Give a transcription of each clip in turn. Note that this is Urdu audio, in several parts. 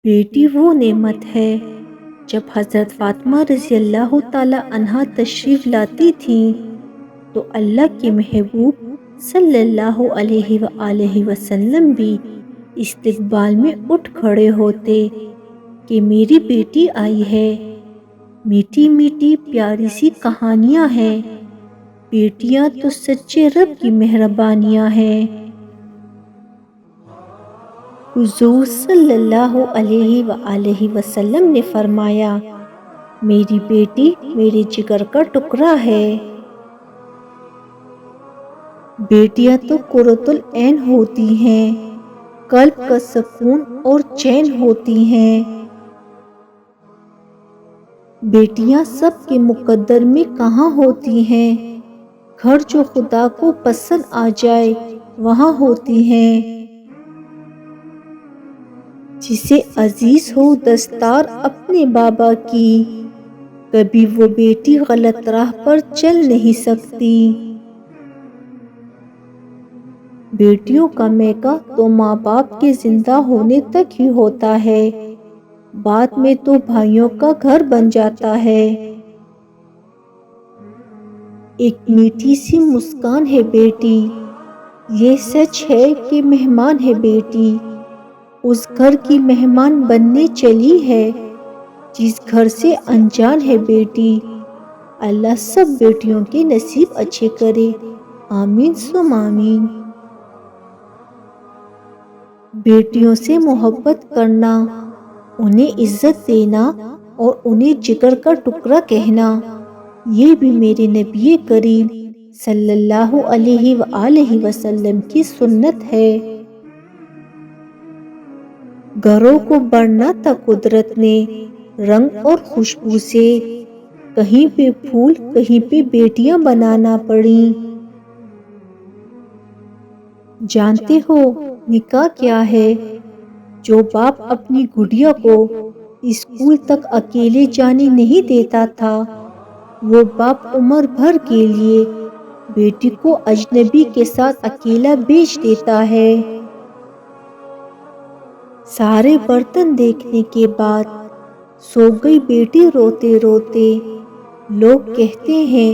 بیٹی وہ نعمت ہے۔ جب حضرت فاطمہ رضی اللہ تعالی عنہا تشریف لاتی تھیں تو اللہ کے محبوب صلی اللہ علیہ وآلہ وسلم بھی استقبال میں اٹھ کھڑے ہوتے کہ میری بیٹی آئی ہے۔ میٹھی میٹھی پیاری سی کہانیاں ہیں۔ بیٹیاں تو سچے رب کی مہربانیاں ہیں۔ حضور صلی اللہ علیہ وآلہ وسلم نے فرمایا، میری بیٹی میرے جگر کا ٹکڑا ہے۔ بیٹیاں تو قرۃ العین ہوتی ہیں، قلب کا سکون اور چین ہوتی ہیں۔ بیٹیاں سب کے مقدر میں کہاں ہوتی ہیں، گھر جو خدا کو پسند آ جائے وہاں ہوتی ہیں۔ جسے عزیز ہو دستار اپنے بابا کی، کبھی وہ بیٹی غلط راہ پر چل نہیں سکتی۔ بیٹیوں کا میکہ تو ماں باپ کے زندہ ہونے تک ہی ہوتا ہے، بعد میں تو بھائیوں کا گھر بن جاتا ہے۔ ایک میٹھی سی مسکان ہے بیٹی، یہ سچ ہے کہ مہمان ہے بیٹی، اس گھر کی مہمان بننے چلی ہے جس گھر سے انجان ہے بیٹی۔ اللہ سب بیٹیوں کے نصیب اچھے کرے، آمین ثم آمین۔ بیٹیوں سے محبت کرنا، انہیں عزت دینا اور انہیں جگر کا ٹکڑا کہنا، یہ بھی میرے نبی کریم صلی اللہ علیہ وآلہ وسلم کی سنت ہے۔ گھروں کو بڑھنا تھا قدرت نے رنگ اور خوشبو سے، کہیں پہ پھول کہیں پہ بیٹیاں بنانا پڑیں۔ جانتے ہو نکاح کیا ہے؟ جو باپ اپنی گڑیا کو اسکول تک اکیلے جانے نہیں دیتا تھا، وہ باپ عمر بھر کے لیے بیٹی کو اجنبی کے ساتھ اکیلا بھیج دیتا ہے۔ سارے برتن دیکھنے کے بعد سو گئی بیٹی روتے روتے، لوگ کہتے ہیں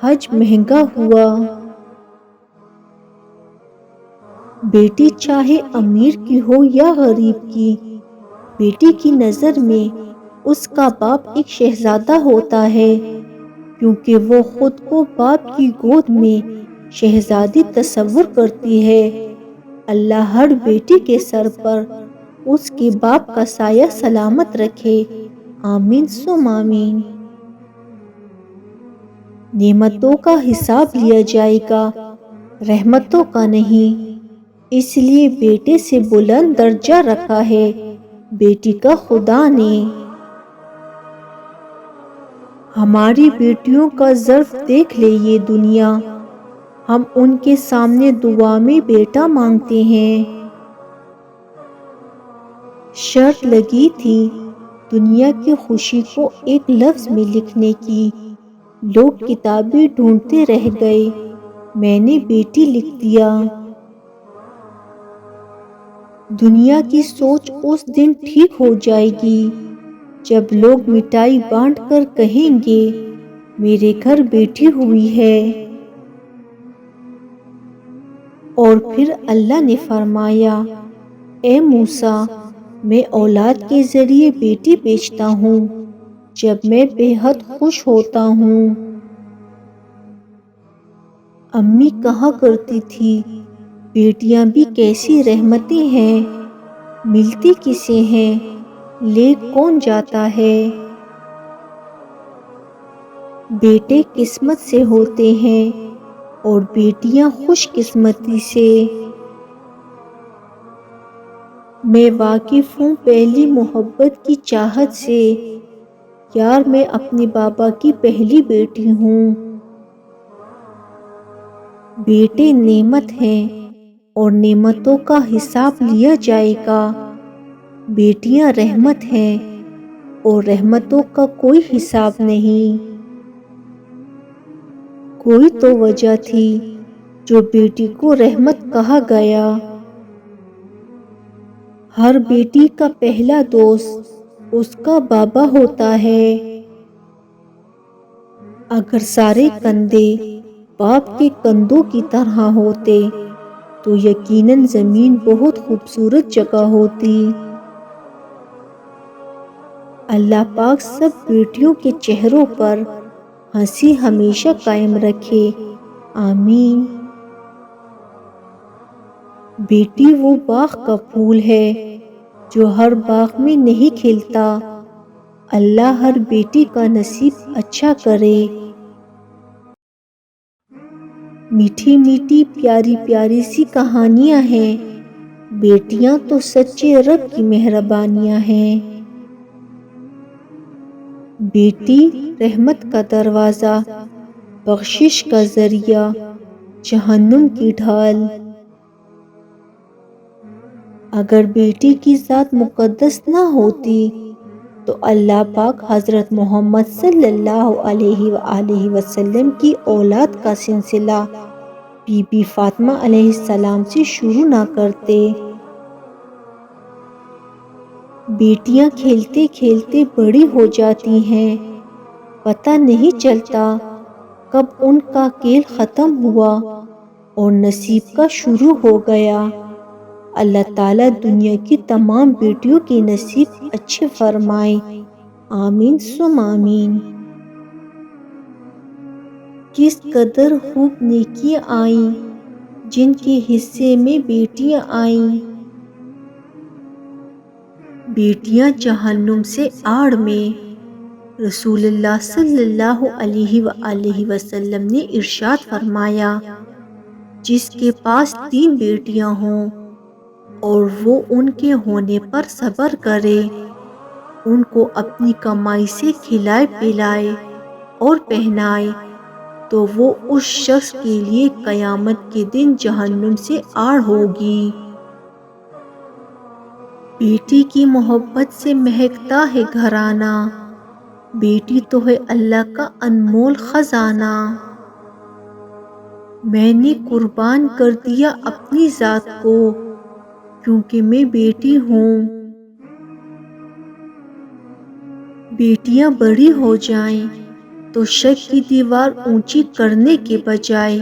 حج مہنگا ہوا۔ بیٹی چاہے امیر کی ہو یا غریب کی، بیٹی کی نظر میں اس کا باپ ایک شہزادہ ہوتا ہے، کیونکہ وہ خود کو باپ کی گود میں شہزادی تصور کرتی ہے۔ اللہ ہر بیٹی کے سر پر اس کے باپ کا سایہ سلامت رکھے، آمین ثم آمین۔ نعمتوں کا حساب لیا جائے گا، رحمتوں کا نہیں، اس لیے بیٹے سے بلند درجہ رکھا ہے بیٹی کا خدا نے۔ ہماری بیٹیوں کا ظرف دیکھ لے یہ دنیا، ہم ان کے سامنے دعا میں بیٹا مانگتے ہیں۔ شرط لگی تھی دنیا کی خوشی کو ایک لفظ میں لکھنے کی، لوگ کتابیں ڈھونڈتے رہ گئے، میں نے بیٹی لکھ دیا۔ دنیا کی سوچ اس دن ٹھیک ہو جائے گی جب لوگ مٹھائی بانٹ کر کہیں گے میرے گھر بیٹی ہوئی ہے۔ اور پھر اللہ نے فرمایا، اے موسیٰ، میں اولاد کے ذریعے بیٹی بھیجتا ہوں جب میں بے حد خوش ہوتا ہوں۔ امی کہا کرتی تھی، بیٹیاں بھی کیسی رحمتیں ہیں، ملتی کسے ہیں لے کون جاتا ہے۔ بیٹے قسمت سے ہوتے ہیں اور بیٹیاں خوش قسمتی سے۔ میں واقف ہوں پہلی محبت کی چاہت سے، یار میں اپنے بابا کی پہلی بیٹی ہوں۔ بیٹے نعمت ہیں اور نعمتوں کا حساب لیا جائے گا، بیٹیاں رحمت ہیں اور رحمتوں کا کوئی حساب نہیں۔ کوئی تو وجہ تھی جو بیٹی کو رحمت کہا گیا۔ ہر بیٹی کا پہلا دوست اس کا بابا ہوتا ہے۔ اگر سارے کندھے باپ کے کندھوں کی طرح ہوتے تو یقیناً زمین بہت خوبصورت جگہ ہوتی۔ اللہ پاک سب بیٹیوں کے چہروں پر ہنسی ہمیشہ قائم رکھے، آمین۔ بیٹی وہ باغ کا پھول ہے جو ہر باغ میں نہیں کھلتا۔ اللہ ہر بیٹی کا نصیب اچھا کرے۔ میٹھی میٹھی پیاری پیاری سی کہانیاں ہیں، بیٹیاں تو سچے رب کی مہربانیاں ہیں۔ بیٹی رحمت کا دروازہ، بخشش کا ذریعہ، جہنم کی ڈھال۔ اگر بیٹی کی ذات مقدس نہ ہوتی تو اللہ پاک حضرت محمد صلی اللہ علیہ وآلہ وسلم کی اولاد کا سلسلہ بی بی فاطمہ علیہ السلام سے شروع نہ کرتے۔ بیٹیاں کھیلتے کھیلتے بڑی ہو جاتی ہیں، پتہ نہیں چلتا کب ان کا کھیل ختم ہوا اور نصیب کا شروع ہو گیا۔ اللہ تعالیٰ دنیا کی تمام بیٹیوں کے نصیب اچھے فرمائے، آمین ثم آمین۔ کس قدر خوب نیکیاں آئیں جن کے حصے میں بیٹیاں آئیں۔ بیٹیاں جہنم سے آڑ میں۔ رسول اللہ صلی اللہ علیہ وآلہ وسلم نے ارشاد فرمایا، جس کے پاس 3 بیٹیاں ہوں اور وہ ان کے ہونے پر صبر کرے، ان کو اپنی کمائی سے کھلائے پلائے اور پہنائے، تو وہ اس شخص کے لیے قیامت کے دن جہنم سے آڑ ہوگی۔ بیٹی کی محبت سے مہکتا ہے گھرانہ، بیٹی تو ہے اللہ کا انمول خزانہ۔ میں نے قربان کر دیا اپنی ذات کو کیونکہ میں بیٹی ہوں۔ بیٹیاں بڑی ہو جائیں تو شک کی دیوار اونچی کرنے کے بجائے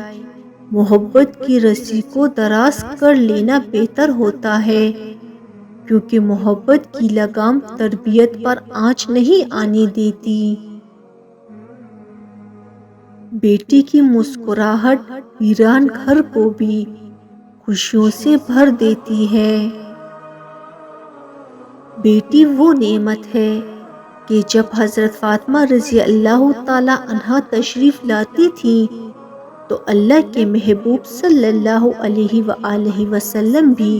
محبت کی رسی کو دراز کر لینا بہتر ہوتا ہے، کیونکہ محبت کی لگام تربیت پر آنچ نہیں آنے دیتی۔ بیٹی کی مسکراہٹ ویران گھر کو بھی خوشیوں سے بھر دیتی ہے۔ بیٹی وہ نعمت ہے کہ جب حضرت فاطمہ رضی اللہ تعالی عنہا تشریف لاتی تھیں تو اللہ کے محبوب صلی اللہ علیہ وآلہ وسلم بھی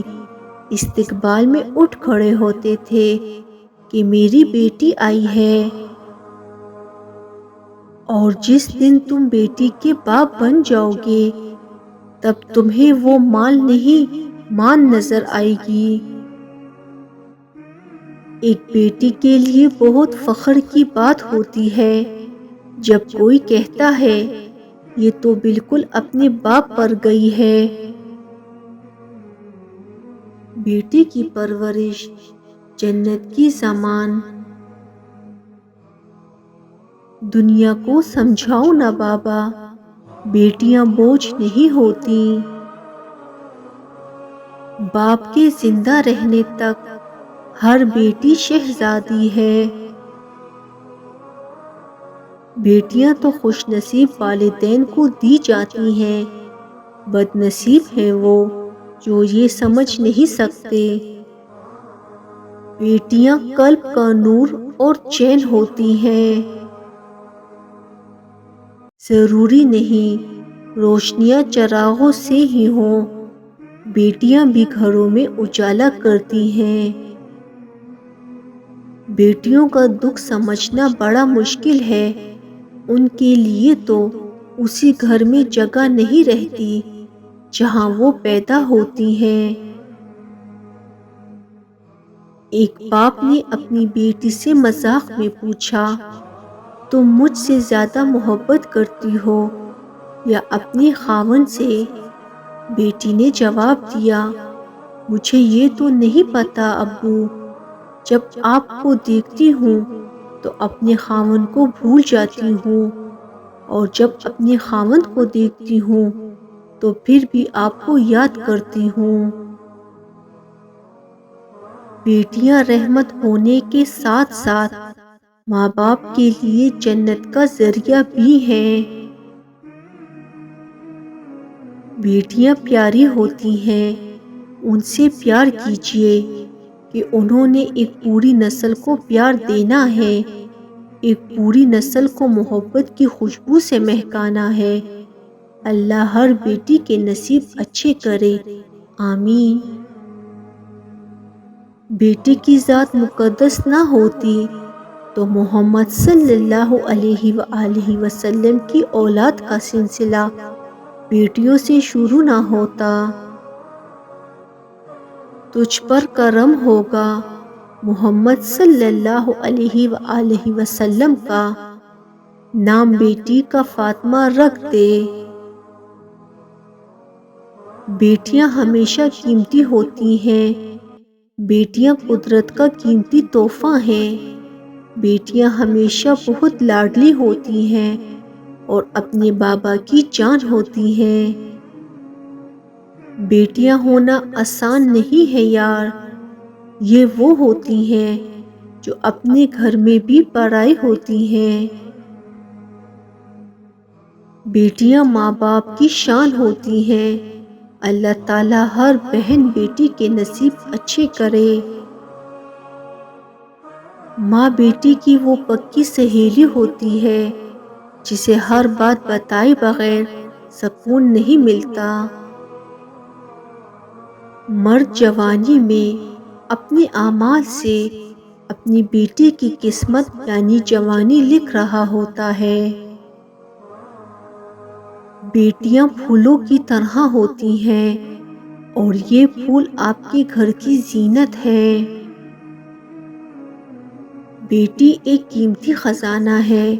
استقبال میں اٹھ کھڑے ہوتے تھے کہ میری بیٹی آئی ہے، اور جس دن تم بیٹی کے باپ بن جاؤ گے تب تمہیں وہ مال نہیں مان نظر آئے گی۔ ایک بیٹی کے لیے بہت فخر کی بات ہوتی ہے جب کوئی کہتا ہے یہ تو بالکل اپنے باپ پر گئی ہے۔ بیٹی کی پرورش جنت کی سامان۔ دنیا کو سمجھاؤ نا بابا، بیٹیاں بوجھ نہیں ہوتی۔ باپ کے زندہ رہنے تک ہر بیٹی شہزادی ہے۔ بیٹیاں تو خوش نصیب والدین کو دی جاتی ہیں، بد نصیب ہیں وہ جو یہ سمجھ نہیں سکتے۔ بیٹیاں قلب کا نور اور چین ہوتی ہیں۔ ضروری نہیں روشنیاں چراغوں سے ہی ہوں، بیٹیاں بھی گھروں میں اجالا کرتی ہیں۔ بیٹیوں کا دکھ سمجھنا بڑا مشکل ہے، ان کے لیے تو اسی گھر میں جگہ نہیں رہتی جہاں وہ پیدا ہوتی ہیں۔ ایک باپ نے اپنی بیٹی سے مذاق میں پوچھا، تم مجھ سے زیادہ محبت کرتی ہو یا اپنے خاوند سے؟ بیٹی نے جواب دیا، مجھے یہ تو نہیں پتا ابو، جب آپ کو دیکھتی ہوں تو اپنے خاوند کو بھول جاتی ہوں، اور جب اپنے خاوند کو دیکھتی ہوں تو پھر بھی آپ کو یاد کرتی ہوں۔ بیٹیاں رحمت ہونے کے ساتھ ساتھ ماں باپ کے لیے جنت کا ذریعہ بھی ہیں۔ بیٹیاں پیاری ہوتی ہیں، ان سے پیار کیجیے کہ انہوں نے ایک پوری نسل کو پیار دینا ہے، ایک پوری نسل کو محبت کی خوشبو سے مہکانا ہے۔ اللہ ہر بیٹی کے نصیب اچھے کرے، آمین۔ بیٹی کی ذات مقدس نہ ہوتی تو محمد صلی اللہ علیہ وآلہ وسلم کی اولاد کا سلسلہ بیٹیوں سے شروع نہ ہوتا۔ تجھ پر کرم ہوگا، محمد صلی اللہ علیہ وآلہ وسلم کا نام بیٹی کا فاطمہ رکھ دے۔ بیٹیاں ہمیشہ قیمتی ہوتی ہیں، بیٹیاں قدرت کا قیمتی تحفہ ہیں۔ بیٹیاں ہمیشہ بہت لاڈلی ہوتی ہیں اور اپنے بابا کی جان ہوتی ہیں۔ بیٹیاں ہونا آسان نہیں ہے یار، یہ وہ ہوتی ہیں جو اپنے گھر میں بھی پرائی ہوتی ہیں۔ بیٹیاں ماں باپ کی شان ہوتی ہیں، اللہ تعالیٰ ہر بہن بیٹی کے نصیب اچھے کرے۔ ماں بیٹی کی وہ پکی سہیلی ہوتی ہے جسے ہر بات بتائے بغیر سکون نہیں ملتا۔ مرد جوانی میں اپنے اعمال سے اپنی بیٹی کی قسمت یعنی جوانی لکھ رہا ہوتا ہے۔ بیٹیاں پھولوں کی طرح ہوتی ہیں اور یہ پھول آپ کے گھر کی زینت ہے۔ بیٹی ایک قیمتی خزانہ ہے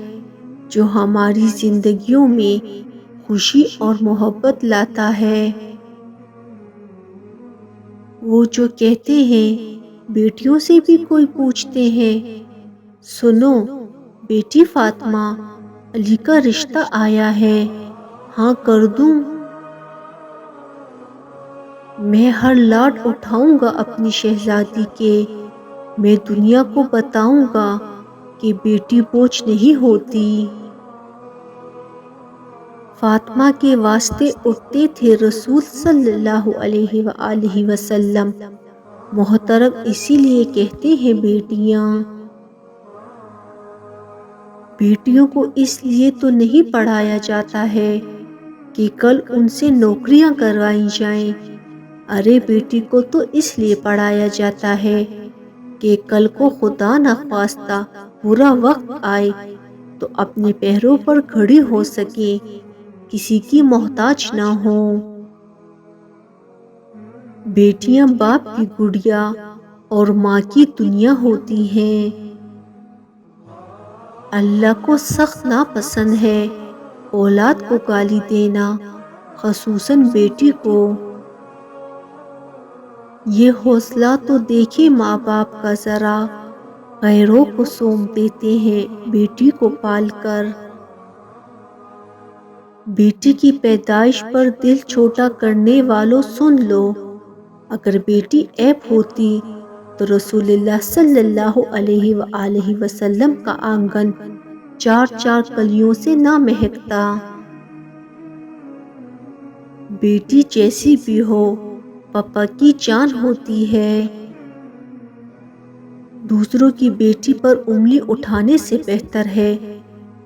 جو ہماری زندگیوں میں خوشی اور محبت لاتا ہے۔ وہ جو کہتے ہیں بیٹیوں سے بھی کوئی پوچھتے ہیں، سنو بیٹی فاطمہ، علی کا رشتہ آیا ہے، ہاں کر دوں؟ میں ہر لاڈ اٹھاؤں گا اپنی شہزادی کے، میں دنیا کو بتاؤں گا کہ بیٹی بوجھ نہیں ہوتی۔ فاطمہ کے واسطے اٹھتے تھے رسول صلی اللہ علیہ وآلہ وسلم، محترم اسی لیے کہتے ہیں بیٹیاں۔ بیٹیوں کو اس لیے تو نہیں پڑھایا جاتا ہے کہ کل ان سے نوکریاں کروائی جائیں، ارے بیٹی کو تو اس لیے پڑھایا جاتا ہے کہ کل کو خدا نخواستہ برا وقت آئے تو اپنے پیروں پر کھڑی ہو سکے، کسی کی محتاج نہ ہو۔ بیٹیاں باپ کی گڑیا اور ماں کی دنیا ہوتی ہیں۔ اللہ کو سخت ناپسند ہے اولاد کو گالی دینا، خصوصاً بیٹی کو۔ یہ حوصلہ تو دیکھے ماں باپ کا ذرا، غیروں کو سونپ دیتے ہیں بیٹی کو پال کر۔ بیٹی کی پیدائش پر دل چھوٹا کرنے والوں سن لو، اگر بیٹی عیب ہوتی تو رسول اللہ صلی اللہ علیہ وآلہ وسلم کا آنگن چار چار کلیوں سے نہ مہکتا۔ بیٹی جیسی بھی ہو پاپا کی جان ہوتی ہے۔ دوسروں کی بیٹی پر انگلی اٹھانے سے بہتر ہے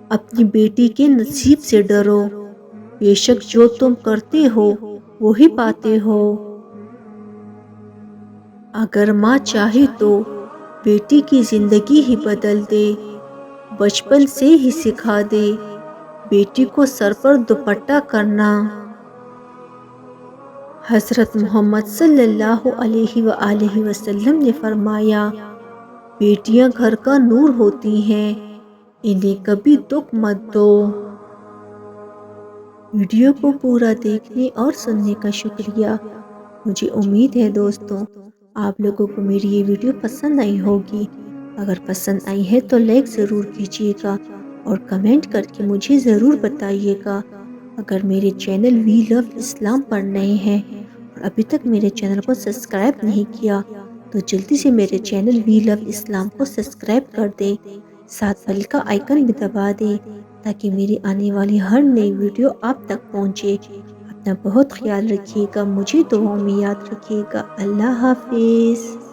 اپنی بیٹی کے نصیب سے ڈرو، بے شک جو تم کرتے ہو وہی پاتے ہو۔ اگر ماں چاہے تو بیٹی کی زندگی ہی بدل دے، بچپن سے ہی سکھا دے بیٹی کو سر پر دوپٹہ کرنا۔ حضرت محمد صلی اللہ علیہ وآلہ وسلم نے فرمایا، بیٹیاں گھر کا نور ہوتی ہیں، انہیں کبھی دکھ مت دو۔ ویڈیو کو پورا دیکھنے اور سننے کا شکریہ۔ مجھے امید ہے دوستوں آپ لوگوں کو میری یہ ویڈیو پسند آئی ہوگی۔ اگر پسند آئی ہے تو لائک ضرور کیجیے گا اور کمنٹ کر کے مجھے ضرور بتائیے گا۔ اگر میرے چینل وی لو اسلام پر نئے ہیں اور ابھی تک میرے چینل کو سبسکرائب نہیں کیا تو جلدی سے میرے چینل وی لو اسلام کو سبسکرائب کر دیں، ساتھ بیل کا آئیکن بھی دبا دیں تاکہ میری آنے والی ہر نئی ویڈیو آپ تک پہنچے۔ اپنا بہت خیال رکھیے گا، مجھے دعاؤں میں یاد رکھیے گا۔ اللہ حافظ۔